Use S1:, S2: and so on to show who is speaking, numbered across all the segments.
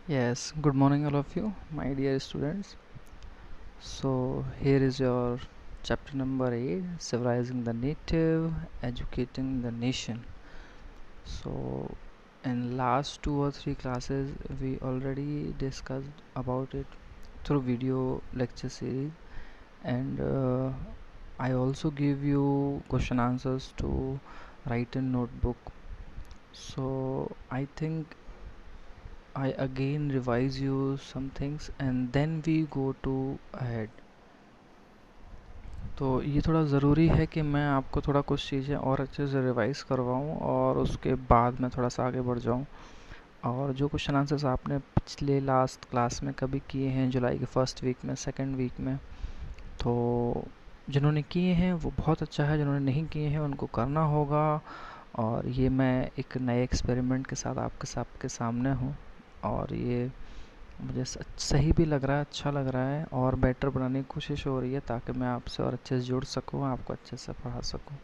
S1: Yes, good morning, all of you, my dear students. So, here is your chapter number 8, Civilizing the Native, Educating the Nation. So, in last 2 or 3 classes, we already discussed about it through video lecture series, and I also give you question answers to write in notebook. So, I think I again revise you some things and then we go to ahead. तो ये थोड़ा ज़रूरी है कि मैं आपको थोड़ा कुछ चीज़ें और अच्छे से रिवाइज़ करवाऊँ और उसके बाद मैं थोड़ा सा आगे बढ़ जाऊँ। और जो क्वेश्चन आंसर्स आपने पिछले लास्ट क्लास में कभी किए हैं जुलाई के फर्स्ट वीक में, सेकंड वीक में, तो जिन्होंने किए हैं वो बहुत अच्छा है, जिन्होंने नहीं किए हैं उनको करना होगा। और ये मैं एक नए एक्सपेरिमेंट के साथ आपके सामने हूँ, और ये मुझे सही भी लग रहा है, अच्छा लग रहा है, और बेटर बनाने की कोशिश हो रही है ताकि मैं आपसे और अच्छे से जुड़ सकूँ, आपको अच्छे से पढ़ा सकूँ।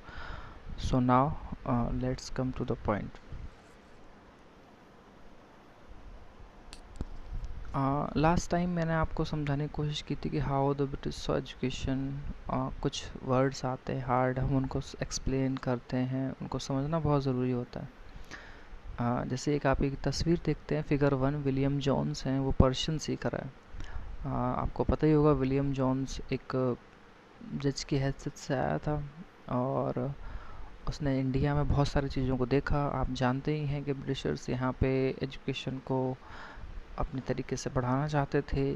S1: So now let's come to the point. Last time मैंने आपको समझाने की कोशिश की थी कि how the British saw education. कुछ वर्ड्स आते हैं हार्ड, हम उनको एक्सप्लेन करते हैं, उनको समझना बहुत ज़रूरी होता है। जैसे एक आप एक तस्वीर देखते हैं, फिगर 1, विलियम जॉन्स हैं, वो पर्शियन सीख रहा है। आपको पता ही होगा विलियम जॉन्स एक जज की हैसियत से आया था, और उसने इंडिया में बहुत सारी चीज़ों को देखा। आप जानते ही हैं कि ब्रिटिशर्स यहाँ पे एजुकेशन को अपने तरीके से बढ़ाना चाहते थे,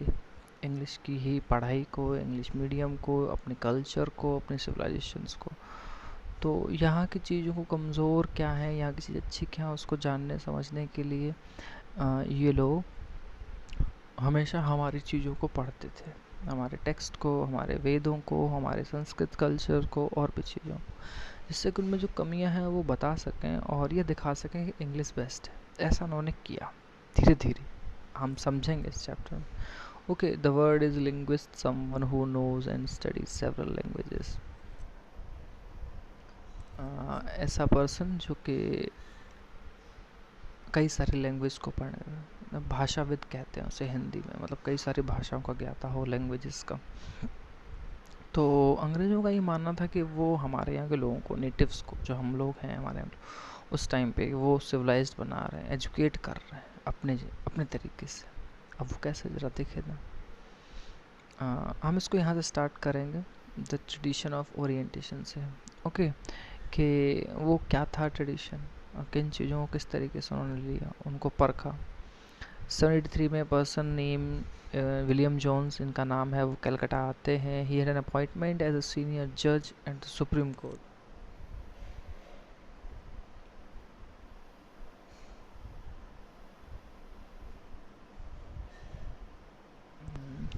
S1: इंग्लिश की ही पढ़ाई को, इंग्लिश मीडियम को, अपने कल्चर को, अपने सिविलाइजेशंस को। तो यहाँ की चीज़ों को कमज़ोर क्या है, यहाँ की चीज़ अच्छी क्या है, उसको जानने समझने के लिए ये लोग हमेशा हमारी चीज़ों को पढ़ते थे, हमारे टेक्स्ट को, हमारे वेदों को, हमारे संस्कृत कल्चर को और भी चीज़ों को, जिससे कि उनमें जो कमियां हैं वो बता सकें और ये दिखा सकें कि इंग्लिश बेस्ट है। ऐसा उन्होंने किया। धीरे धीरे हम समझेंगे इस चैप्टर में। Okay, the word is linguist, someone who knows and studies several languages. ऐसा पर्सन जो कि कई सारी लैंग्वेज को पढ़े, भाषाविद कहते हैं उसे हिंदी में, मतलब कई सारी भाषाओं का ज्ञाता हो, लैंग्वेजेस का। तो अंग्रेज़ों का ये मानना था कि वो हमारे यहाँ के लोगों को, नेटिव्स को, जो हम लोग हैं हमारे यहाँ उस टाइम पे, वो सिविलाइज्ड बना रहे हैं, एजुकेट कर रहे हैं अपने अपने तरीके से। अब वो कैसे, ज़रा देखे ना। हम इसको यहाँ से स्टार्ट करेंगे, द ट्रेडिशन ऑफ ओरिएंटेशन से। ओके, कि वो क्या था ट्रेडिशन, किन चीज़ों को किस तरीके से उन्होंने लिया, उनको परखा। 73 में पर्सन नेम विलियम जोन्स, इनका नाम है, वो कलकत्ता आते हैं। He had an appointment as a senior जज एट द सुप्रीम कोर्ट।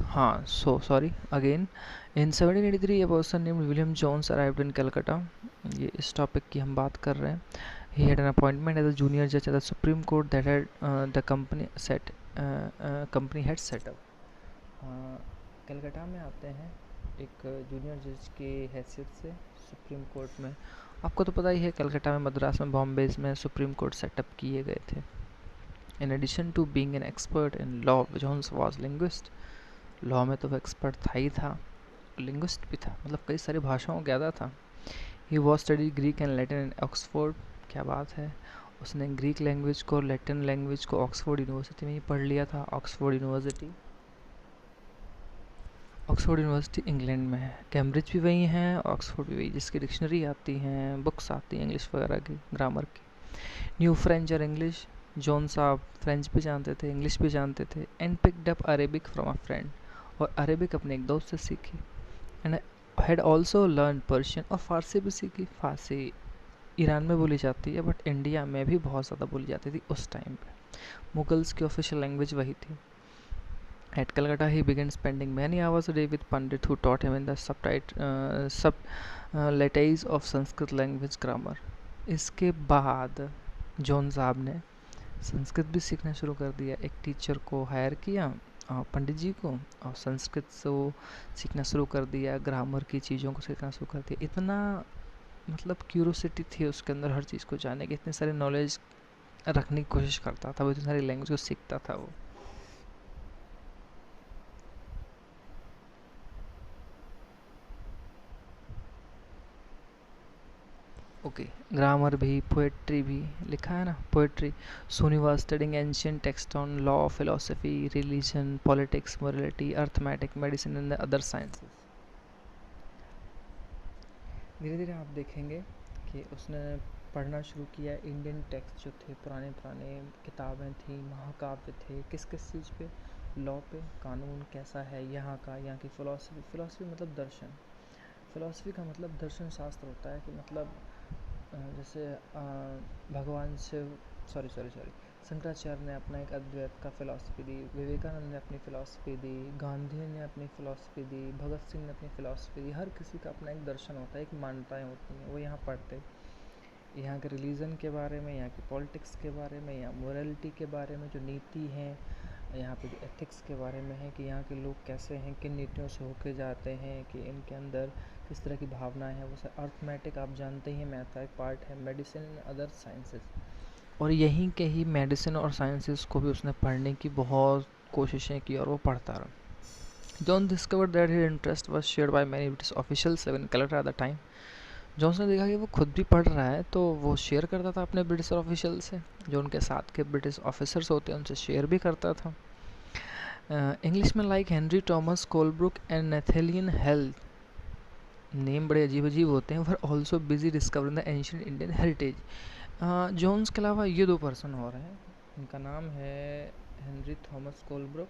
S1: हाँ, so sorry again. In 1783 a person named William Jones arrived in Calcutta। ये इस टॉपिक की हम बात कर रहे हैं। He had an appointment as a junior judge at the Supreme Court that had the company had set up। Calcutta में आते हैं एक जूनियर जज की हैसियत से सुप्रीम कोर्ट में। आपको तो पता ही है, कलकत्ता में, मद्रास में, बॉम्बे में सुप्रीम कोर्ट सेटअप किए गए थे। In addition to being an expert in law, Jones was linguist. Law में तो वो एक्सपर्ट था ही था, लिंग्विस्ट भी था, मतलब कई सारी भाषाओं का ज्ञाता था। He was study Greek and Latin in Oxford. क्या बात है, उसने ग्रीक लैंग्वेज को, लैटिन लैंग्वेज को ऑक्सफोर्ड यूनिवर्सिटी में ही पढ़ लिया था। ऑक्सफोर्ड यूनिवर्सिटी इंग्लैंड में है, कैम्ब्रिज भी वही है, ऑक्सफोर्ड भी वही, जिसकी डिक्शनरी आती हैं, बुक्स आती हैं इंग्लिश वगैरह की, ग्रामर की। न्यू फ्रेंच और इंग्लिश, जॉन साहब फ्रेंच भी जानते थे, इंग्लिश भी जानते थे। And picked up Arabic from a friend, और अरेबिक अपने एक दोस्त से सीखी। And had also learn Persian, और फारसी भी सीखी। फारसी ईरान में बोली जाती है, बट इंडिया में भी बहुत ज़्यादा बोली जाती थी उस टाइम पे। मुगल्स की ऑफिशियल लैंग्वेज वही थी। At Calcutta, he began spending many hours a day with Pandit, who taught him in the subtleties of Sanskrit language grammar. इसके बाद जॉन साहब ने संस्कृत भी सीखना शुरू कर दिया। एक टीचर को हायर किया, पंडित जी को, और संस्कृत से वो सीखना शुरू कर दिया, ग्रामर की चीज़ों को सीखना शुरू कर दिया। इतना मतलब क्यूरोसिटी थी उसके अंदर हर चीज़ को जानने की, इतनी सारी नॉलेज रखने की कोशिश करता था वो, इतनी सारी लैंग्वेज को सीखता था वो। ओके, ग्रामर भी, पोएट्री भी लिखा है ना, poetry. Sony was studying ancient text on law, philosophy, religion, politics, morality, arithmetic, medicine and other sciences. धीरे धीरे आप देखेंगे कि उसने पढ़ना शुरू किया। इंडियन टेक्स्ट जो थे, पुराने पुराने किताबें थी, महाकाव्य थे, किस किस चीज़ पे, लॉ पे, कानून कैसा है यहाँ का, यहाँ की फ़िलासफ़ी। फ़िलासफ़ी मतलब दर्शन। फ़िलासफ़ी का मतलब दर्शन शास्त्र होता है, कि मतलब जैसे भगवान शिव, सॉरी शंकराचार्य ने अपना एक अद्वैत का फ़िलासफ़ी दी, विवेकानंद ने अपनी फ़िलासफ़ी दी, गांधी ने अपनी फ़िलासफ़ी दी, भगत सिंह ने अपनी फ़िलासफ़ी दी। हर किसी का अपना एक दर्शन होता है, एक मान्यताएं होती हैं, वो यहाँ पढ़ते, यहाँ के रिलीजन के बारे में, यहाँ की पॉलिटिक्स के बारे में, यहाँ मोरलिटी के बारे में, जो नीति हैं, यहाँ पे जो एथिक्स के बारे में है, कि यहाँ के लोग कैसे हैं, किन नीतियों से होके जाते हैं, कि इनके अंदर किस तरह की भावनाएं हैं। वो सब अर्थमेटिक आप जानते ही हैं, मैथ का एक पार्ट है, मेडिसिन एंड अदर साइंसेस। और यहीं के ही मेडिसिन और साइंसेस को भी उसने पढ़ने की बहुत कोशिशें की, और वो पढ़ता रहा। John discovered that his interest was shared by many British officials in Calcutta at the time. Jones ने देखा कि वो खुद भी पढ़ रहा है, तो वो शेयर करता था अपने ब्रिटिश ऑफिशियल से, जो उनके साथ के ब्रिटिश ऑफिसर्स होते हैं उनसे शेयर भी करता था। इंग्लिश में like Henry Thomas Colebrooke and Nathaniel Halhed, name बड़े अजीब अजीब होते हैं, were also busy discovering the ancient Indian heritage. Jones के अलावा ये दो पर्सन हो रहे हैं, इनका नाम है Henry Thomas Colebrooke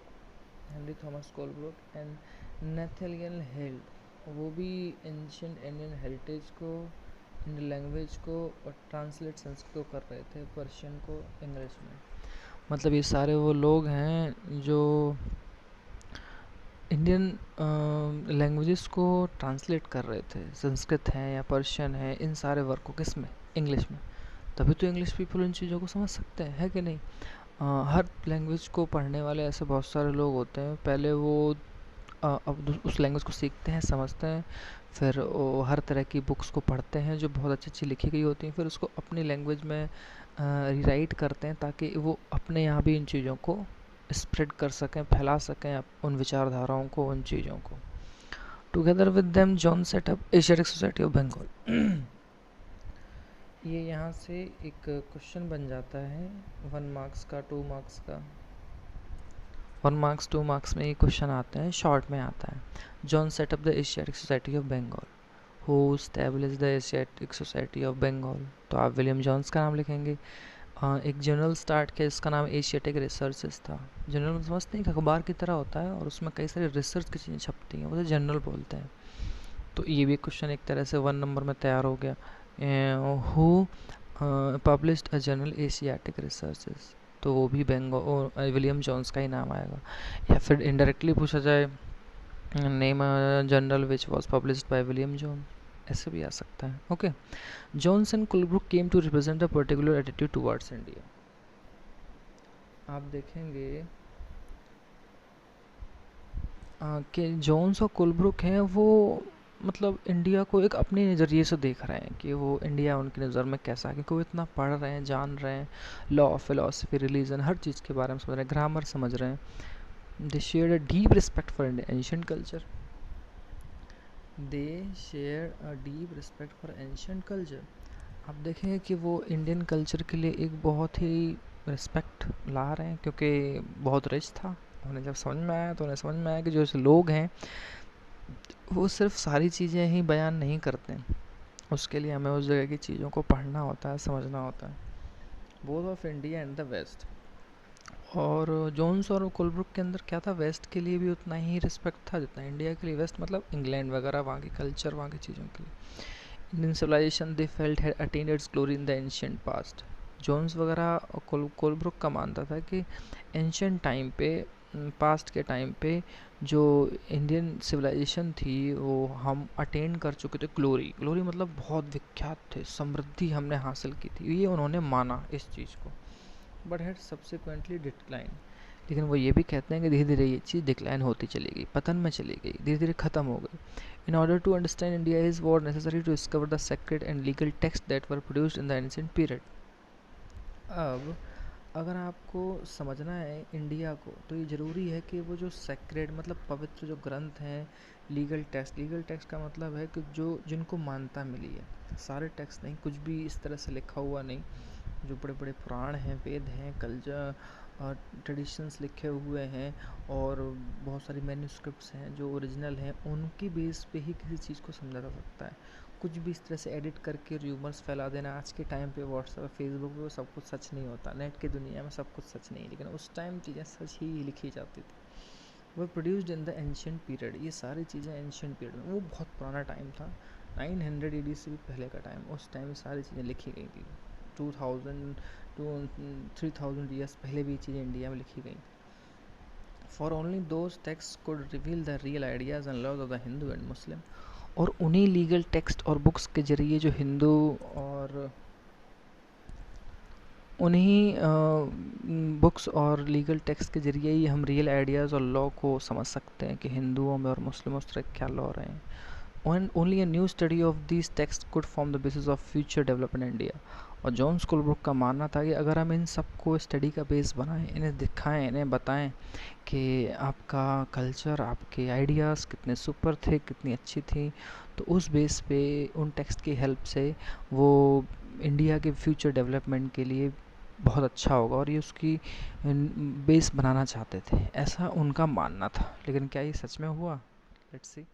S1: and Nathaniel Halhed. वो भी एंशियंट इंडियन हेरिटेज को, इंडियन लैंग्वेज को और ट्रांसलेट संस्कृत को कर रहे थे, पर्शियन को इंग्लिश में। मतलब ये सारे वो लोग हैं जो इंडियन लैंग्वेजेस को ट्रांसलेट कर रहे थे, संस्कृत है या पर्शियन है, इन सारे वर्क को किस में, इंग्लिश में। तभी तो इंग्लिश पीपल उन चीज़ों को समझ सकते हैं, है कि नहीं। हर लैंग्वेज को पढ़ने वाले ऐसे बहुत सारे लोग होते हैं, पहले वो अब उस लैंग्वेज को सीखते हैं, समझते हैं, फिर वो हर तरह की बुक्स को पढ़ते हैं जो बहुत अच्छी अच्छी लिखी गई होती हैं, फिर उसको अपनी लैंग्वेज में रीराइट करते हैं, ताकि वो अपने यहाँ भी इन चीज़ों को स्प्रेड कर सकें, फैला सकें उन विचारधाराओं को, उन चीज़ों को। Together with them John set up Asiatic Society of Bengal. ये यहाँ से एक क्वेश्चन बन जाता है, 1 मार्क्स का, 2 मार्क्स का। 1 मार्क्स 2 मार्क्स में ये क्वेश्चन आते हैं, शॉर्ट में आता है। John set up the Asiatic Society of Bengal. Who established the Asiatic Society of Bengal. तो आप विलियम जॉन्स का नाम लिखेंगे। एक जर्नल स्टार्ट किया, इसका नाम एशियाटिक रिसर्चेस था। जर्नल समझते हैं, एक अखबार की तरह होता है और उसमें कई सारी रिसर्च की चीज़ें छपती हैं, उसे जर्नल बोलते हैं। तो ये भी क्वेश्चन एक तरह से 1 नंबर में तैयार हो गया। Who published a journal Asiatic researches, तो वो भी बंगाल विलियम जॉन्स का ही नाम आएगा। या फिर इनडायरेक्टली पूछा जाए, name journal which was published by William John, ऐसे भी आ सकता है। Okay, Jones and Colebrooke came to represent a particular attitude towards India. आप देखेंगे कि जॉन्स और कोलब्रुक हैं, वो मतलब इंडिया को एक अपने नज़रिए से देख रहे हैं, कि वो इंडिया उनकी नज़र में कैसा है, क्योंकि वो इतना पढ़ रहे हैं, जान रहे हैं, लॉ, फिलोसफी, रिलीजन, हर चीज़ के बारे में समझ रहे हैं, ग्रामर समझ रहे हैं। They share a deep respect for ancient culture. आप देखेंगे कि वो इंडियन कल्चर के लिए एक बहुत ही रिस्पेक्ट ला रहे हैं, क्योंकि बहुत रिच था। उन्हें जब समझ में आया, तो उन्हें समझ में आया कि जो ऐसे लोग हैं वो सिर्फ सारी चीज़ें ही बयान नहीं करते हैं, उसके लिए हमें उस जगह की चीज़ों को पढ़ना होता है, समझना होता है। Both of India and the West. और जोन्स और कोलब्रुक के अंदर क्या था, वेस्ट के लिए भी उतना ही रिस्पेक्ट था जितना इंडिया के लिए। वेस्ट मतलब इंग्लैंड वगैरह, वहाँ की कल्चर, वहाँ की चीज़ों के लिए। Indian civilisation they felt had attained its glory in the ancient past. Jones वगैरह और कोलब्रुक का मानता था कि एंशिएंट टाइम पे, पास्ट के टाइम पे जो इंडियन सिविलाइजेशन थी वो हम अटेंड कर चुके थे ग्लोरी। ग्लोरी मतलब बहुत विख्यात थे, समृद्धि हमने हासिल की थी, ये उन्होंने माना इस चीज़ को। बट हैड सब्सिक्वेंटली डिक्लाइन, लेकिन वो ये भी कहते हैं कि धीरे धीरे ये चीज़ डिक्लाइन होती चली गई, पतन में चली गई, धीरे धीरे ख़त्म हो गई। In order to understand India is what necessary to discover the sacred and legal text that were produced in the ancient period. अब अगर आपको समझना है इंडिया को, तो ये ज़रूरी है कि वो जो सेक्रेड मतलब पवित्र जो ग्रंथ हैं, लीगल टेक्स्ट का मतलब है कि जो जिनको मान्यता मिली है, सारे टेक्स्ट नहीं, कुछ भी इस तरह से लिखा हुआ नहीं, जो बड़े बड़े पुराण हैं, वेद हैं, कल्चर और ट्रेडिशंस लिखे हुए हैं, और बहुत सारी मैन्युस्क्रिप्ट्स हैं जो ओरिजिनल हैं, उनकी बेस पे ही किसी चीज़ को समझा जा सकता है। कुछ भी इस तरह से एडिट करके र्यूमर्स फैला देना, आज के टाइम पे व्हाट्सएप फेसबुक पे सब कुछ सच नहीं होता, नेट की दुनिया में सब कुछ सच नहीं है, लेकिन उस टाइम चीज़ें सच ही लिखी जाती थी। वो produced in the ancient period, ये सारी चीज़ें एंशियंट पीरियड में, वो बहुत पुराना टाइम था, 900 AD से भी पहले का टाइम, उस टाइम सारी चीज़ें लिखी गई थी। 2000 टू 3000 ईयर्स पहले भी चीज़ें इंडिया में लिखी गई। For only those texts could reveal the real ideas and laws of the Hindu and Muslim, और उन्हीं लीगल टेक्स्ट और बुक्स के ज़रिए जो हिंदू और उन्हीं बुक्स और लीगल टेक्स्ट के ज़रिए ही हम रियल आइडियाज़ और लॉ को समझ सकते हैं कि हिंदुओं में और मुस्लिमों से क्या लॉ रहे हैं। And only a new study of these texts could form the basis of future development in India. और जॉन स्कूलब्रुक का मानना था कि अगर हम इन सबको स्टडी का बेस बनाएं, इन्हें दिखाएं, इन्हें बताएं कि आपका कल्चर, आपके आइडियाज़ कितने सुपर थे, कितनी अच्छी थी, तो उस बेस पे उन टेक्स्ट की हेल्प से वो इंडिया के फ्यूचर डेवलपमेंट के लिए बहुत अच्छा होगा, और ये उसकी बेस बनाना चाहते थे, ऐसा उनका मानना था। लेकिन क्या ये सच में हुआ? Let's see.